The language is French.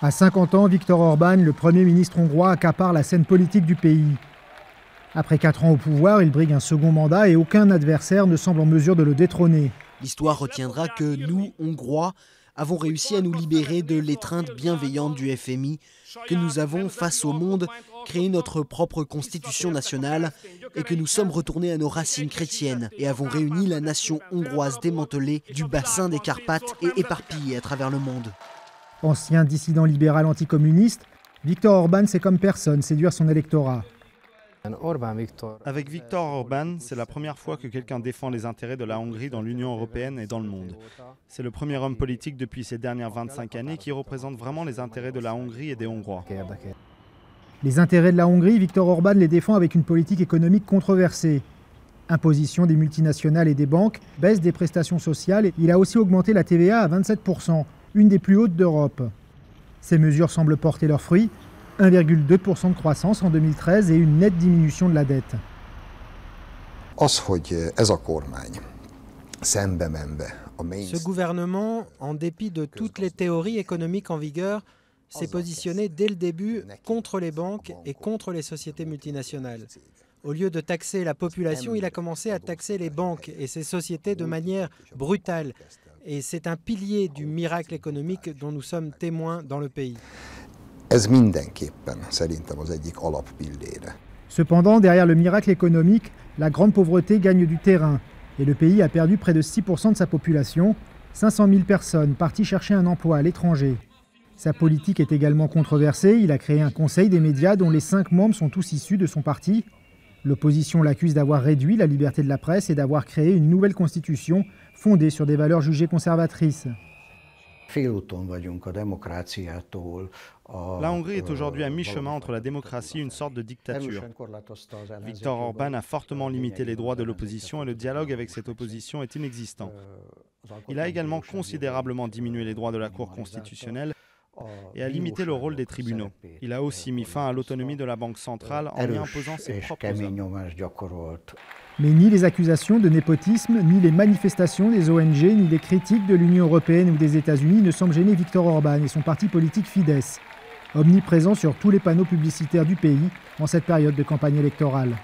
À 50 ans, Viktor Orban, le Premier ministre hongrois, accapare la scène politique du pays. Après 4 ans au pouvoir, il brigue un second mandat et aucun adversaire ne semble en mesure de le détrôner. L'histoire retiendra que nous, Hongrois, avons réussi à nous libérer de l'étreinte bienveillante du FMI, que nous avons, face au monde, créé notre propre constitution nationale et que nous sommes retournés à nos racines chrétiennes et avons réuni la nation hongroise démantelée du bassin des Carpates et éparpillée à travers le monde. Ancien dissident libéral anticommuniste, Viktor Orban sait comme personne séduire son électorat. Avec Viktor Orban, c'est la première fois que quelqu'un défend les intérêts de la Hongrie dans l'Union européenne et dans le monde. C'est le premier homme politique depuis ces dernières 25 années qui représente vraiment les intérêts de la Hongrie et des Hongrois. Les intérêts de la Hongrie, Viktor Orban les défend avec une politique économique controversée. Imposition des multinationales et des banques, baisse des prestations sociales, il a aussi augmenté la TVA à 27%, une des plus hautes d'Europe. Ces mesures semblent porter leurs fruits, 1,2% de croissance en 2013 et une nette diminution de la dette. Ce gouvernement, en dépit de toutes les théories économiques en vigueur, s'est positionné dès le début contre les banques et contre les sociétés multinationales. Au lieu de taxer la population, il a commencé à taxer les banques et ces sociétés de manière brutale. Et c'est un pilier du miracle économique dont nous sommes témoins dans le pays. Cependant, derrière le miracle économique, la grande pauvreté gagne du terrain et le pays a perdu près de 6% de sa population, 500 000 personnes parties chercher un emploi à l'étranger. Sa politique est également controversée, il a créé un conseil des médias dont les 5 membres sont tous issus de son parti. L'opposition l'accuse d'avoir réduit la liberté de la presse et d'avoir créé une nouvelle constitution fondée sur des valeurs jugées conservatrices. La Hongrie est aujourd'hui à mi-chemin entre la démocratie et une sorte de dictature. Viktor Orban a fortement limité les droits de l'opposition et le dialogue avec cette opposition est inexistant. Il a également considérablement diminué les droits de la Cour constitutionnelle et a limité le rôle des tribunaux. Il a aussi mis fin à l'autonomie de la Banque centrale en y imposant ses propres hommes. Mais ni les accusations de népotisme, ni les manifestations des ONG, ni les critiques de l'Union européenne ou des États-Unis ne semblent gêner Viktor Orban et son parti politique Fidesz, omniprésent sur tous les panneaux publicitaires du pays en cette période de campagne électorale.